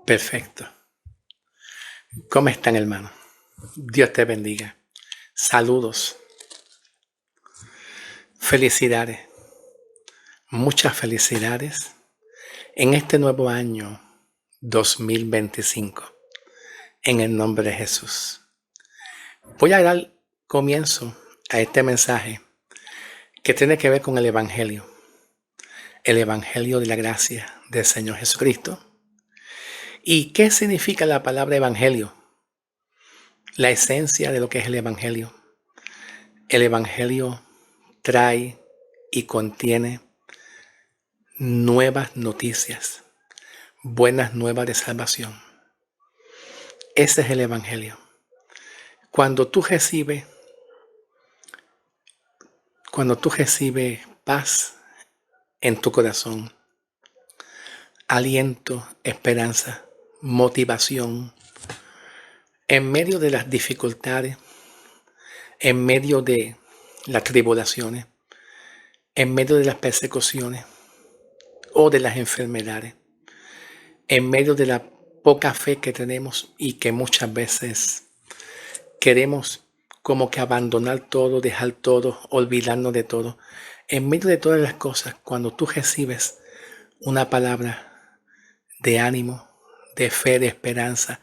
Perfecto. ¿Cómo están, hermanos? Dios te bendiga. Saludos. Felicidades. Muchas felicidades en este nuevo año 2025. En el nombre de Jesús. Voy a dar comienzo a este mensaje que tiene que ver con el Evangelio. El Evangelio de la gracia del Señor Jesucristo. ¿Y qué significa la palabra Evangelio? La esencia de lo que es el Evangelio. El Evangelio trae y contiene nuevas noticias, buenas nuevas de salvación. Ese es el Evangelio. Cuando tú recibes paz en tu corazón, aliento, esperanza, motivación, en medio de las dificultades, en medio de las tribulaciones, en medio de las persecuciones o de las enfermedades, en medio de la poca fe que tenemos y que muchas veces queremos como que abandonar todo, dejar todo, olvidarnos de todo. En medio de todas las cosas, cuando tú recibes una palabra de ánimo, de fe, de esperanza,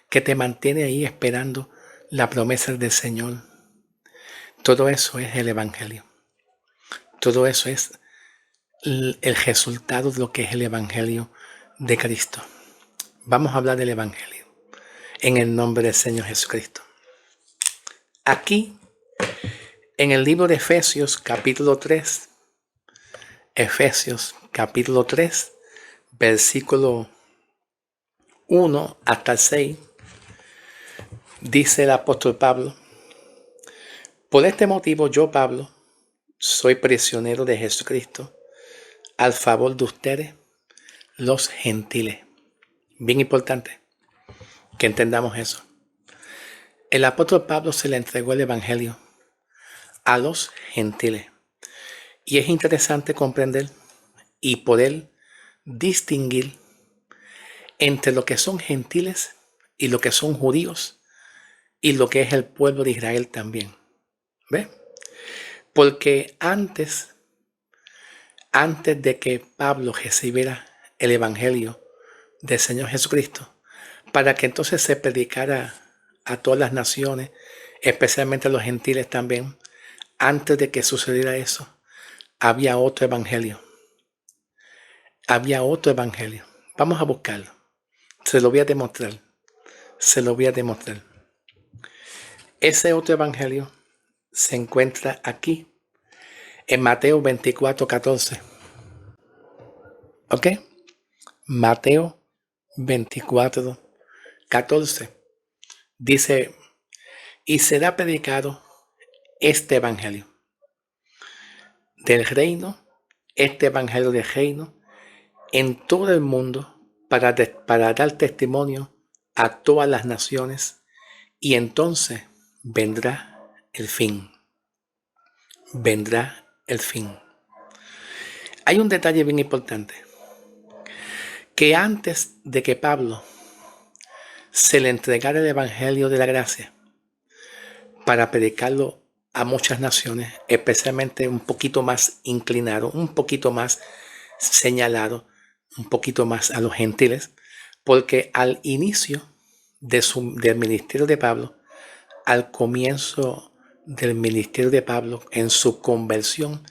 que te mantiene ahí esperando la promesa del Señor, todo eso es el Evangelio. Todo eso es el resultado de lo que es el Evangelio de Cristo. Vamos a hablar del Evangelio en el nombre del Señor Jesucristo. Aquí, en el libro de Efesios capítulo 3, versículo 1 hasta el 6, dice el apóstol Pablo: por este motivo yo, Pablo, soy prisionero de Jesucristo, al favor de ustedes, los gentiles. Bien importante que entendamos eso. El apóstol Pablo se le entregó el Evangelio a los gentiles. Y es interesante comprender y poder distinguir entre lo que son gentiles y lo que son judíos y lo que es el pueblo de Israel también. ¿Ve? Porque antes de que Pablo recibiera el Evangelio del Señor Jesucristo, para que entonces se predicara a todas las naciones, especialmente a los gentiles también, antes de que sucediera eso, había otro evangelio. Había otro evangelio. Vamos a buscarlo. Se lo voy a demostrar. Ese otro evangelio se encuentra aquí, en Mateo 24:14. ¿Ok? Mateo 24:14. Dice: y será predicado este evangelio del reino, este evangelio del reino, en todo el mundo, para dar testimonio a todas las naciones, y entonces vendrá el fin. Vendrá el fin. Hay un detalle bien importante, que antes de que Pablo se le entregara el Evangelio de la gracia para predicarlo a muchas naciones, especialmente un poquito más inclinado, un poquito más señalado, un poquito más a los gentiles, porque al inicio del ministerio de Pablo, al comienzo del ministerio de Pablo, en su conversión,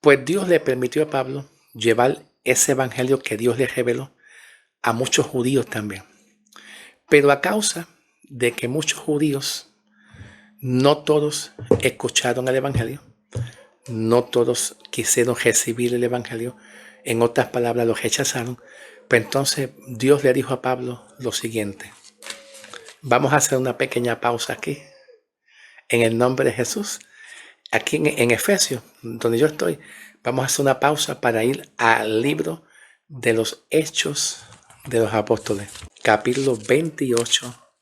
pues Dios le permitió a Pablo llevar ese evangelio que Dios le reveló a muchos judíos también. Pero a causa de que muchos judíos, no todos escucharon el evangelio, no todos quisieron recibir el evangelio, en otras palabras lo rechazaron, pues entonces Dios le dijo a Pablo lo siguiente: vamos a hacer una pequeña pausa aquí, en el nombre de Jesús. Aquí en Efesios, donde yo estoy, vamos a hacer una pausa para ir al libro de los Hechos de los Apóstoles, capítulo 28,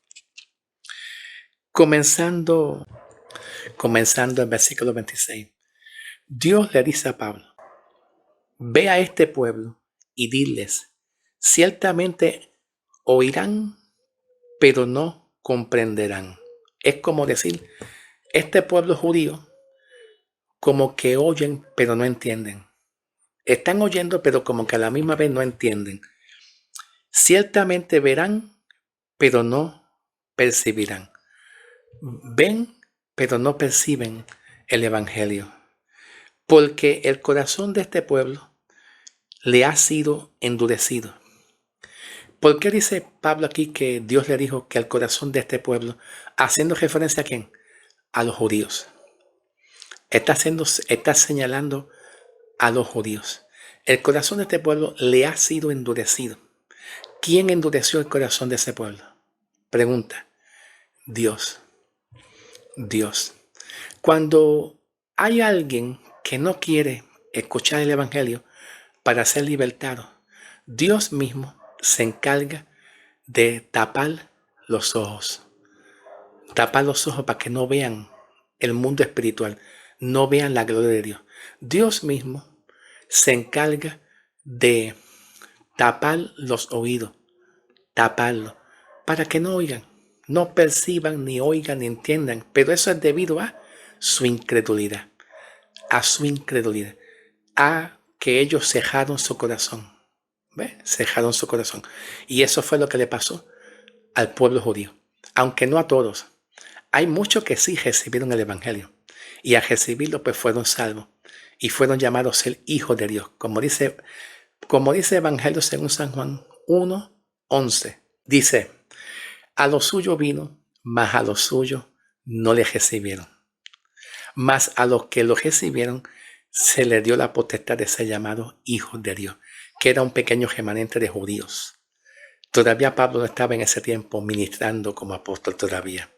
comenzando el versículo 26. Dios le dice a Pablo: ve a este pueblo y diles, ciertamente oirán, pero no comprenderán. Es como decir, este pueblo judío como que oyen, pero no entienden. Están oyendo, pero como que a la misma vez no entienden. Ciertamente verán, pero no percibirán. Ven, pero no perciben el evangelio. Porque el corazón de este pueblo le ha sido endurecido. ¿Por qué dice Pablo aquí que Dios le dijo que el corazón de este pueblo, haciendo referencia a quién? A los judíos. Está señalando a los judíos. El corazón de este pueblo le ha sido endurecido. ¿Quién endureció el corazón de ese pueblo? Pregunta. Dios. Dios. Cuando hay alguien que no quiere escuchar el evangelio para ser libertado, Dios mismo se encarga de tapar los ojos. Tapar los ojos para que no vean el mundo espiritual, no vean la gloria de Dios. Dios mismo se encarga de tapar los oídos, taparlos, para que no oigan, no perciban, ni oigan, ni entiendan. Pero eso es debido a su incredulidad, a que ellos cejaron su corazón. ¿Ves? Cejaron su corazón. Y eso fue lo que le pasó al pueblo judío. Aunque no a todos. Hay muchos que sí recibieron el evangelio. Y al recibirlo pues fueron salvos. Y fueron llamados a ser hijos de Dios. Como dice Evangelio según San Juan 1:11. Dice, a lo suyo vino, mas a lo suyo no le recibieron. Mas a los que lo recibieron se les dio la potestad de ser llamados hijos de Dios, que era un pequeño remanente de judíos. Todavía Pablo no estaba en ese tiempo ministrando como apóstol todavía.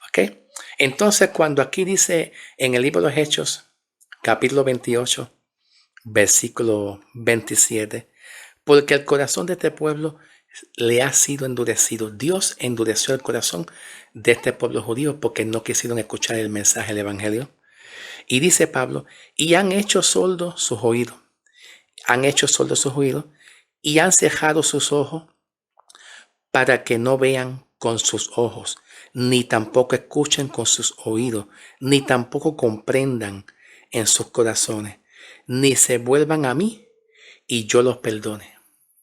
¿Ok? Entonces cuando aquí dice en el libro de los Hechos, capítulo 28, versículo 27, porque el corazón de este pueblo le ha sido endurecido. Dios endureció el corazón de este pueblo judío porque no quisieron escuchar el mensaje del evangelio. Y dice Pablo, y han hecho sordos sus oídos. Han hecho sordos sus oídos y han cejado sus ojos para que no vean con sus ojos, ni tampoco escuchen con sus oídos, ni tampoco comprendan en sus corazones, ni se vuelvan a mí y yo los perdone.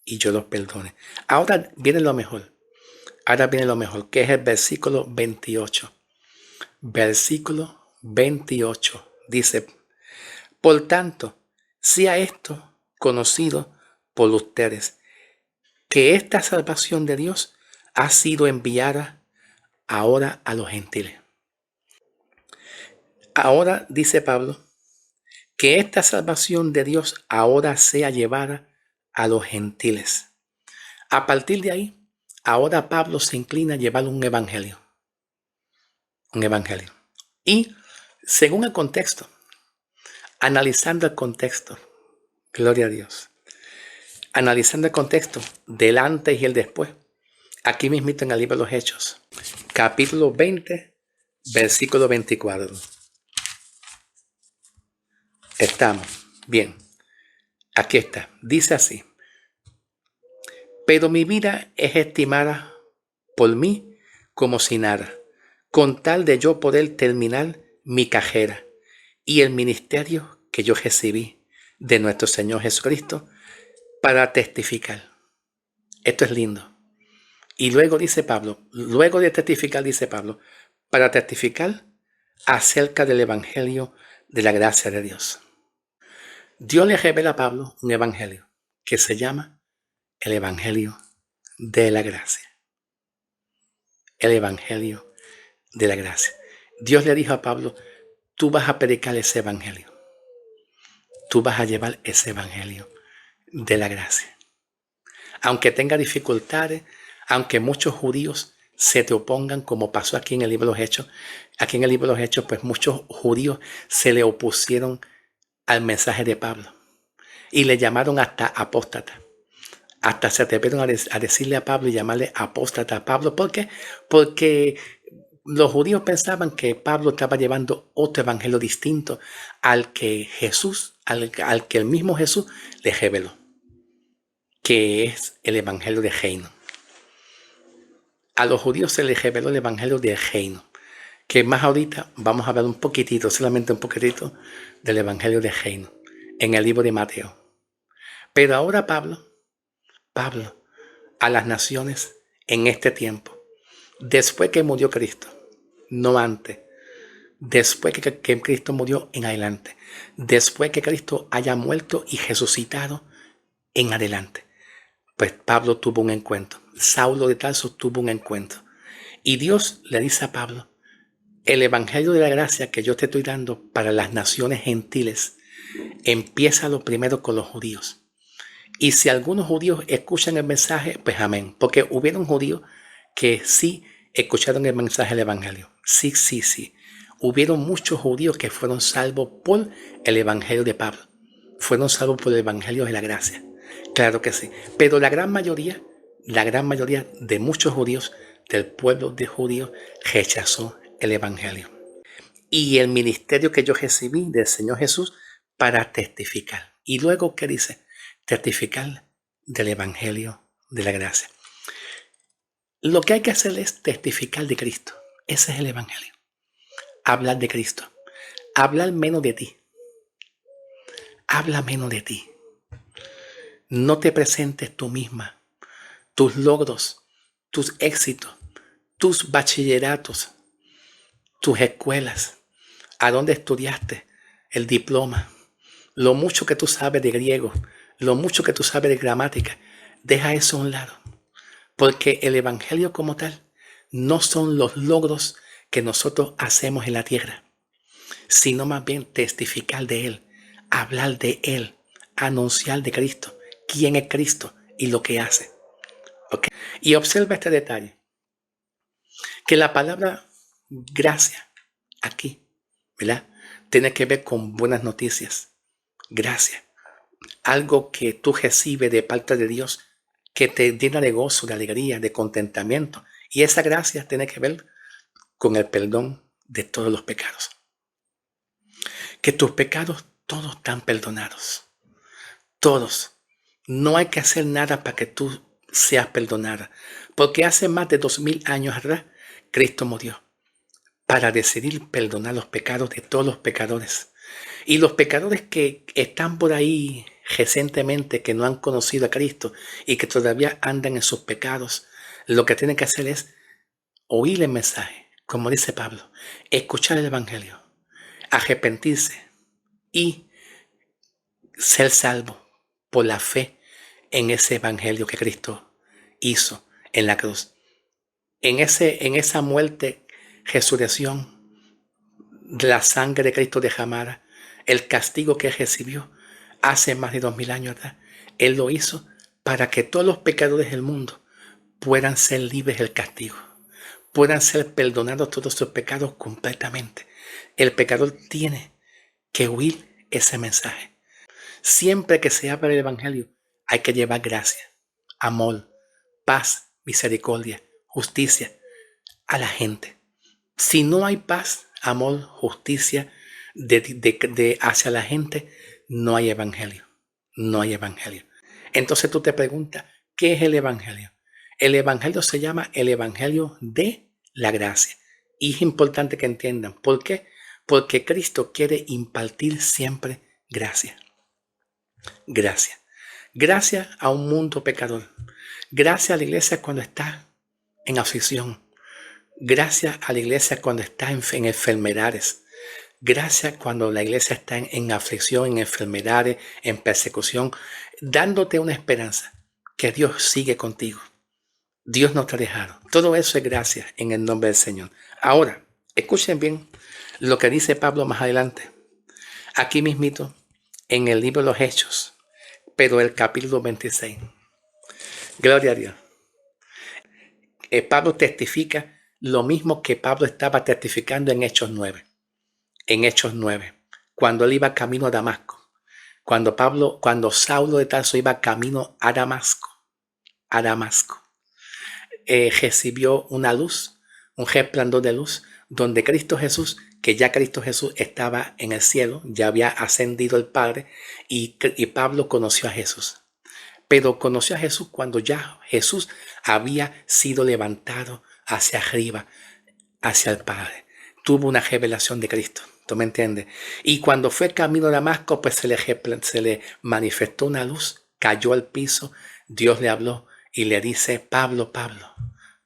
Y yo los perdone. Ahora viene lo mejor. Ahora viene lo mejor, que es el versículo 28. Versículo 28. Dice, por tanto, sea esto conocido por ustedes, que esta salvación de Dios ha sido enviada ahora a los gentiles. Ahora dice Pablo, que esta salvación de Dios ahora sea llevada a los gentiles. A partir de ahí, ahora Pablo se inclina a llevar un evangelio. Un evangelio. Y según el contexto, analizando el contexto, gloria a Dios, analizando el contexto del antes y el después, aquí mismito en el libro de los Hechos, capítulo 20, versículo 24. Estamos, bien, aquí está, dice así, pero mi vida es estimada por mí como si nada, con tal de yo poder terminar mi carrera y el ministerio que yo recibí de nuestro Señor Jesucristo para testificar. Esto es lindo. Y luego dice Pablo, luego de testificar, dice Pablo, para testificar acerca del evangelio de la gracia de Dios. Dios le revela a Pablo un evangelio que se llama el evangelio de la gracia. El evangelio de la gracia. Dios le dijo a Pablo, tú vas a predicar ese evangelio. Tú vas a llevar ese evangelio de la gracia. Aunque tenga dificultades, aunque muchos judíos se te opongan, como pasó aquí en el libro de los Hechos. Aquí en el libro de los Hechos, pues muchos judíos se le opusieron al mensaje de Pablo y le llamaron hasta apóstata. Hasta se atrevieron a decirle a Pablo y llamarle apóstata a Pablo. ¿Por qué? Porque los judíos pensaban que Pablo estaba llevando otro evangelio distinto al que Jesús, al que el mismo Jesús le reveló, que es el evangelio de reino. A los judíos se les reveló el evangelio del reino, que más ahorita vamos a hablar un poquitito, solamente un poquitito, del evangelio del reino, en el libro de Mateo. Pero ahora Pablo, a las naciones en este tiempo, después que murió Cristo, no antes, después que Cristo murió en adelante, después que Cristo haya muerto y resucitado en adelante, pues Pablo tuvo un encuentro, Saulo de Tarso tuvo un encuentro, y Dios le dice a Pablo: el evangelio de la gracia que yo te estoy dando para las naciones gentiles, empieza lo primero con los judíos. Y si algunos judíos escuchan el mensaje, pues amén. Porque hubieron judíos que sí escucharon el mensaje del evangelio. Sí. Hubieron muchos judíos que fueron salvos por el evangelio de Pablo. Fueron salvos por el evangelio de la gracia. Claro que sí. Pero la gran mayoría de muchos judíos, del pueblo de judíos, rechazó el evangelio. Y el ministerio que yo recibí del Señor Jesús para testificar. Y luego, ¿qué dice? Testificar del evangelio de la gracia. Lo que hay que hacer es testificar de Cristo. Ese es el evangelio. Hablar de Cristo. Hablar menos de ti. Habla menos de ti. No te presentes tú misma. Tus logros, tus éxitos, tus bachilleratos, tus escuelas, a dónde estudiaste, el diploma, lo mucho que tú sabes de griego, lo mucho que tú sabes de gramática. Deja eso a un lado. Porque el evangelio como tal no son los logros que nosotros hacemos en la tierra, sino más bien testificar de Él, hablar de Él, anunciar de Cristo, quién es Cristo y lo que hace. ¿Okay? Y observa este detalle, que la palabra gracia aquí, ¿verdad?, tiene que ver con buenas noticias. Gracia, algo que tú recibes de parte de Dios, que te llena de gozo, de alegría, de contentamiento. Y esa gracia tiene que ver con el perdón de todos los pecados. Que tus pecados todos están perdonados. Todos. No hay que hacer nada para que tú seas perdonada. Porque hace más de 2000 años atrás, Cristo murió para decidir perdonar los pecados de todos los pecadores. Y los pecadores que están por ahí recientemente, que no han conocido a Cristo y que todavía andan en sus pecados, lo que tienen que hacer es oír el mensaje, como dice Pablo, escuchar el evangelio, arrepentirse y ser salvo por la fe en ese evangelio que Cristo hizo en la cruz. En esa muerte, resurrección, la sangre de Cristo derramada, el castigo que recibió hace más de 2000 años atrás, Él lo hizo para que todos los pecadores del mundo puedan ser libres del castigo, puedan ser perdonados todos sus pecados completamente. El pecador tiene que oír ese mensaje. Siempre que se habla del evangelio, hay que llevar gracia, amor, paz, misericordia, justicia a la gente. Si no hay paz, amor, justicia hacia la gente, no hay evangelio. No hay evangelio. Entonces tú te preguntas, ¿qué es el evangelio? El evangelio se llama el evangelio de la gracia. Y es importante que entiendan. ¿Por qué? Porque Cristo quiere impartir siempre gracia. Gracia. Gracias a un mundo pecador. Gracias a la iglesia cuando está en aflicción. Gracias a la iglesia cuando está en enfermedades. Gracias cuando la iglesia está en aflicción, en enfermedades, en persecución, dándote una esperanza que Dios sigue contigo. Dios no te ha dejado. Todo eso es gracia en el nombre del Señor. Ahora, escuchen bien lo que dice Pablo más adelante. Aquí mismito, en el libro de los Hechos, pero el capítulo 26. Gloria a Dios. Pablo testifica lo mismo que Pablo estaba testificando en Hechos 9. En Hechos 9, cuando él iba camino a Damasco. Cuando Saulo de Tarso iba camino a Damasco, recibió una luz, un resplandor de luz, donde Cristo Jesús, que ya Cristo Jesús estaba en el cielo, ya había ascendido el Padre, y Pablo conoció a Jesús. pero conoció a Jesús cuando ya Jesús había sido levantado hacia arriba, hacia el Padre. Tuvo una revelación de Cristo. ¿Tú me entiendes? Y cuando fue camino a Damasco, pues se le manifestó una luz, cayó al piso, Dios le habló y le dice: Pablo, Pablo,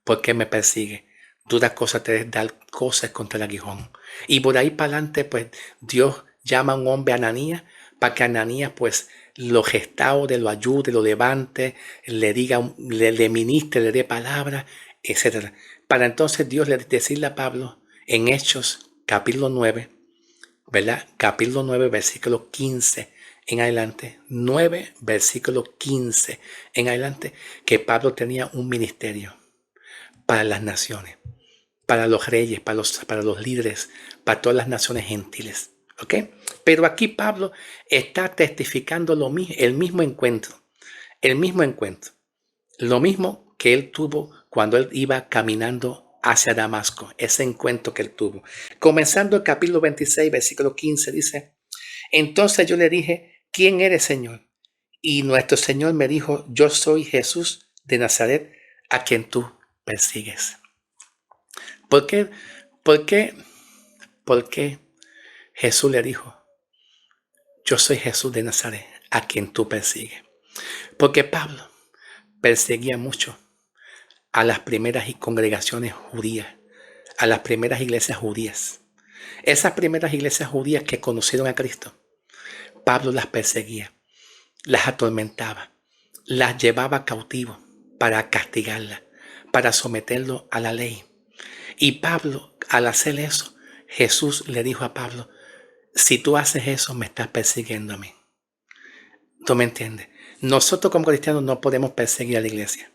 ¿por qué me persigue? Dudas cosas te dar cosas contra el aguijón. Y por ahí para adelante, pues Dios llama a un hombre, Ananías, para que Ananías pues lo restaure, lo ayude, lo levante, le diga, le ministre, le dé palabra, etc. Para entonces Dios le decirle a Pablo en Hechos capítulo 9, ¿verdad? Capítulo 9, versículo 15 en adelante, 9, versículo 15 en adelante, que Pablo tenía un ministerio para las naciones, para los reyes, para los líderes, para todas las naciones gentiles. ¿Ok? Pero aquí Pablo está testificando el mismo encuentro, lo mismo que él tuvo cuando él iba caminando hacia Damasco, ese encuentro que él tuvo. Comenzando el capítulo 26, versículo 15, dice: entonces yo le dije: ¿quién eres, Señor? Y nuestro Señor me dijo: yo soy Jesús de Nazaret, a quien tú persigues. ¿Por qué? ¿Por qué? ¿Por qué Jesús le dijo: yo soy Jesús de Nazaret, a quien tú persigues? Porque Pablo perseguía mucho a las primeras congregaciones judías, a las primeras iglesias judías. Esas primeras iglesias judías que conocieron a Cristo, Pablo las perseguía, las atormentaba, las llevaba cautivo para castigarlas, para someterlo a la ley. Y Pablo, al hacer eso, Jesús le dijo a Pablo: si tú haces eso, me estás persiguiendo a mí. ¿Tú me entiendes? Nosotros como cristianos no podemos perseguir a la iglesia.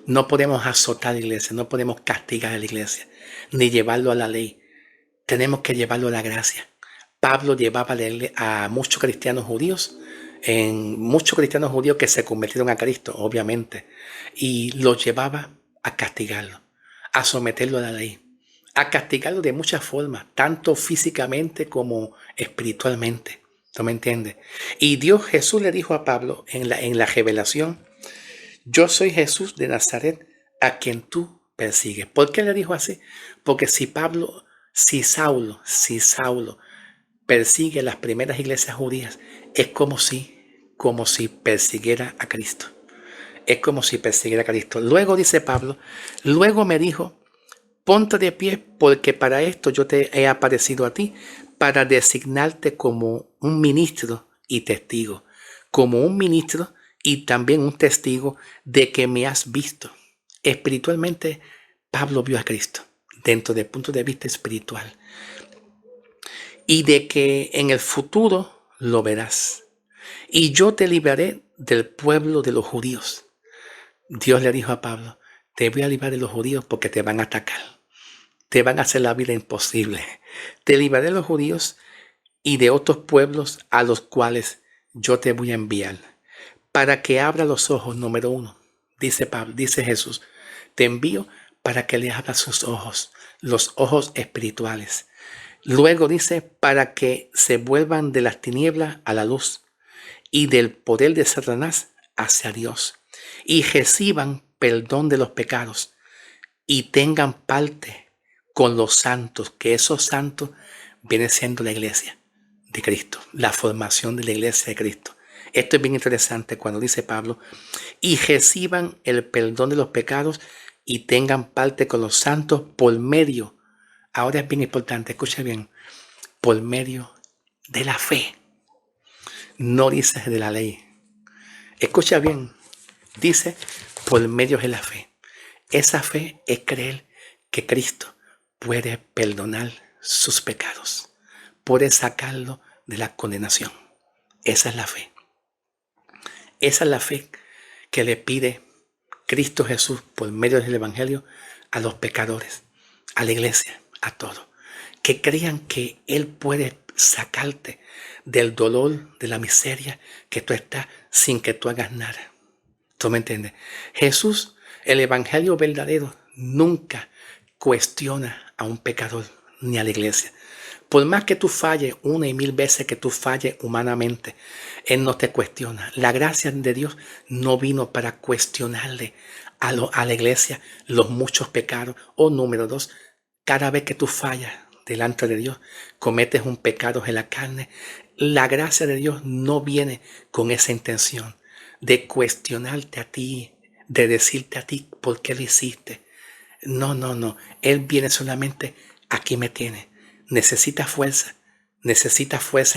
No podemos azotar a la iglesia, no podemos castigar a la iglesia, ni llevarlo a la ley. Tenemos que llevarlo a la gracia. Pablo llevaba a muchos cristianos judíos, que se convirtieron a Cristo, obviamente, y los llevaba a castigarlo, a someterlo a la ley, a castigarlo de muchas formas, tanto físicamente como espiritualmente. ¿Tú me entiendes? Y Jesús le dijo a Pablo en la revelación: yo soy Jesús de Nazaret, a quien tú persigues. ¿Por qué le dijo así? Porque si Saulo persigue las primeras iglesias judías, es como si persiguiera a Cristo. Es como si persiguiera a Cristo. Luego dice Pablo, luego me dijo: ponte de pie, porque para esto yo te he aparecido a ti, para designarte como un ministro y testigo. Como un ministro y también un testigo de que me has visto. Espiritualmente, Pablo vio a Cristo dentro del punto de vista espiritual. Y de que en el futuro lo verás. Y yo te libraré del pueblo de los judíos. Dios le dijo a Pablo: te voy a librar de los judíos porque te van a atacar. Te van a hacer la vida imposible. Te libraré de los judíos y de otros pueblos a los cuales yo te voy a enviar, para que abra los ojos. Número 1, dice Pablo, dice Jesús: te envío para que le abras sus ojos, los ojos espirituales. Luego dice: para que se vuelvan de las tinieblas a la luz y del poder de Satanás hacia Dios, y reciban perdón de los pecados y tengan parte con los santos, que esos santos vienen siendo la iglesia de Cristo, la formación de la iglesia de Cristo. Esto es bien interesante cuando dice Pablo: y reciban el perdón de los pecados y tengan parte con los santos por medio. Ahora es bien importante, escucha bien: por medio de la fe. No dice de la ley. Escucha bien, dice por medio de la fe. Esa fe es creer que Cristo puede perdonar sus pecados, puede sacarlo de la condenación. Esa es la fe. Esa es la fe que le pide Cristo Jesús por medio del Evangelio a los pecadores, a la iglesia, a todos. Que crean que Él puede sacarte del dolor, de la miseria que tú estás sin que tú hagas nada. ¿Tú me entiendes? Jesús, el Evangelio verdadero, nunca cuestiona a un pecador ni a la iglesia. Por más que tú falles una y mil veces que tú falles humanamente, Él no te cuestiona. La gracia de Dios no vino para cuestionarle a la iglesia los muchos pecados. O número dos, cada vez que tú fallas delante de Dios, cometes un pecado en la carne. La gracia de Dios no viene con esa intención de cuestionarte a ti, de decirte a ti por qué lo hiciste. No, no, no. Él viene solamente, aquí me tiene. Necesitas fuerza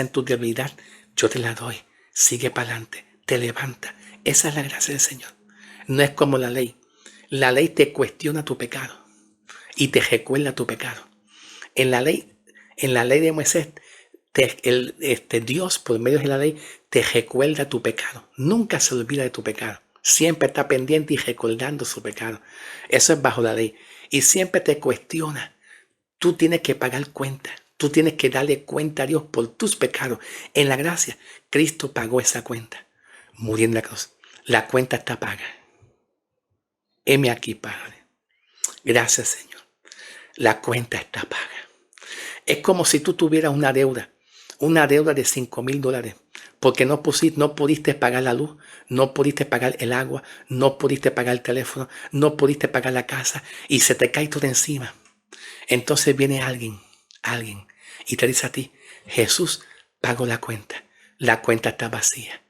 en tu debilidad. Yo te la doy. Sigue para adelante. Te levanta. Esa es la gracia del Señor. No es como la ley. La ley te cuestiona tu pecado y te recuerda tu pecado. En la ley de Moisés, Dios, por medio de la ley, te recuerda tu pecado. Nunca se olvida de tu pecado. Siempre está pendiente y recordando su pecado. Eso es bajo la ley. Y siempre te cuestiona. Tú tienes que pagar cuenta. Tú tienes que darle cuenta a Dios por tus pecados. En la gracia, Cristo pagó esa cuenta. Murió en la cruz. La cuenta está paga. Heme aquí, Padre. Gracias, Señor. La cuenta está paga. Es como si tú tuvieras una deuda de $5,000, porque no pudiste pagar la luz, no pudiste pagar el agua, no pudiste pagar el teléfono, no pudiste pagar la casa y se te cae todo encima. Entonces viene alguien y te dice a ti, Jesús pagó la cuenta está vacía.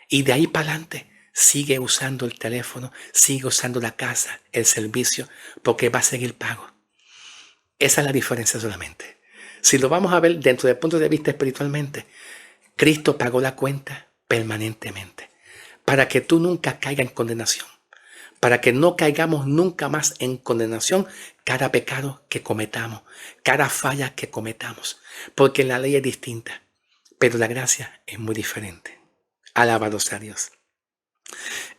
Y de ahí para adelante sigue usando el teléfono, sigue usando la casa, el servicio, porque va a seguir pago. Esa es la diferencia solamente. Si lo vamos a ver dentro del punto de vista espiritualmente, Cristo pagó la cuenta permanentemente para que tú nunca caigas en condenación, para que no caigamos nunca más en condenación cada pecado que cometamos, cada falla que cometamos, porque la ley es distinta, pero la gracia es muy diferente. Alabado sea Dios.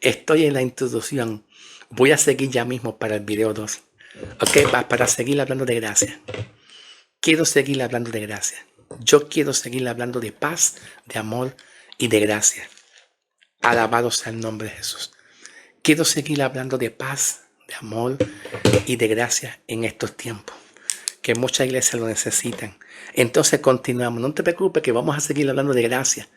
Estoy en la introducción. Voy a seguir ya mismo para el video 2. Ok, para seguir hablando de gracia. Quiero seguir hablando de gracia. Yo quiero seguir hablando de paz, de amor y de gracia. Alabado sea el nombre de Jesús. Quiero seguir hablando de paz, de amor y de gracia en estos tiempos, que muchas iglesias lo necesitan. Entonces continuamos. No te preocupes que vamos a seguir hablando de gracia.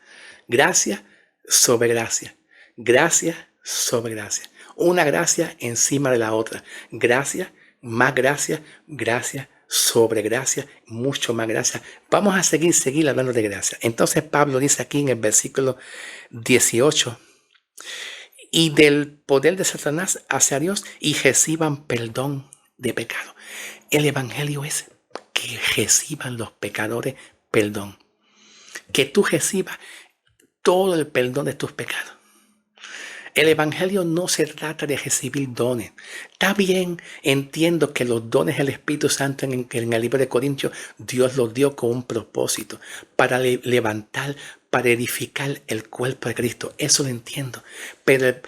Gracia sobre gracia. Gracia sobre gracia. Una gracia encima de la otra. Gracia, más gracia, gracia sobre gracia, mucho más gracia. Vamos a seguir hablando de gracia. Entonces Pablo dice aquí en el versículo 18, y del poder de Satanás hacia Dios y reciban perdón de pecado. El evangelio es que reciban los pecadores perdón. Que tú recibas todo el perdón de tus pecados. El evangelio no se trata de recibir dones. Está bien, entiendo que los dones del Espíritu Santo en el libro de Corintios, Dios los dio con un propósito, para levantar, para edificar el cuerpo de Cristo. Eso lo entiendo. Pero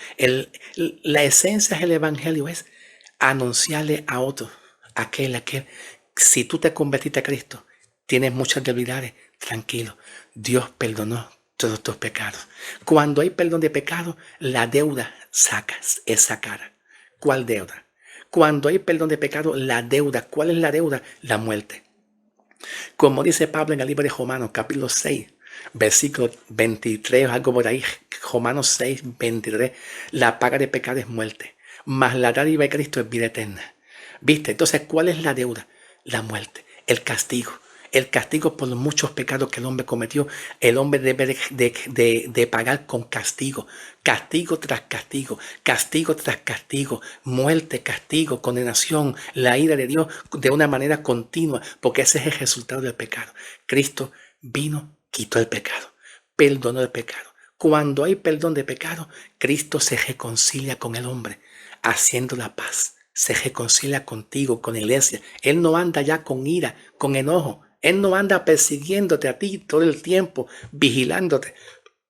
la esencia del evangelio es anunciarle a otros, aquel. Si tú te convertiste a Cristo, tienes muchas debilidades, tranquilo. Dios perdonó todos tus pecados. Cuando hay perdón de pecado, la deuda es sacada. ¿Cuál deuda? Cuando hay perdón de pecado, la deuda. ¿Cuál es la deuda? La muerte. Como dice Pablo en el libro de Romanos, capítulo 6, versículo 23, algo por ahí, Romanos 6, 23, la paga de pecado es muerte, mas la dádiva de Cristo es vida eterna. ¿Viste? Entonces, ¿cuál es la deuda? La muerte, el castigo. El castigo por los muchos pecados que el hombre cometió, el hombre debe de pagar con castigo. Castigo tras castigo, castigo tras castigo, muerte, castigo, condenación, la ira de Dios de una manera continua, porque ese es el resultado del pecado. Cristo vino, quitó el pecado, perdonó el pecado. Cuando hay perdón de pecado, Cristo se reconcilia con el hombre, haciendo la paz. Se reconcilia contigo, con la iglesia. Él no anda ya con ira, con enojo. Él no anda persiguiéndote a ti todo el tiempo, vigilándote.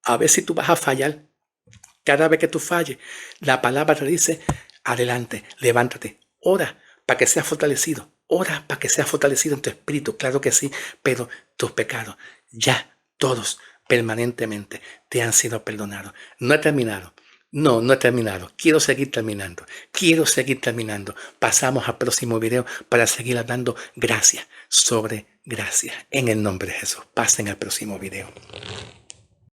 A ver si tú vas a fallar. Cada vez que tú falles, la palabra te dice, adelante, levántate, ora para que seas fortalecido. Ora para que seas fortalecido en tu espíritu, claro que sí, pero tus pecados ya todos permanentemente te han sido perdonados. No he terminado. No, no he terminado. Quiero seguir terminando. Quiero seguir terminando. Pasamos al próximo video para seguir hablando gracia sobre gracia. En el nombre de Jesús. Pasen al próximo video.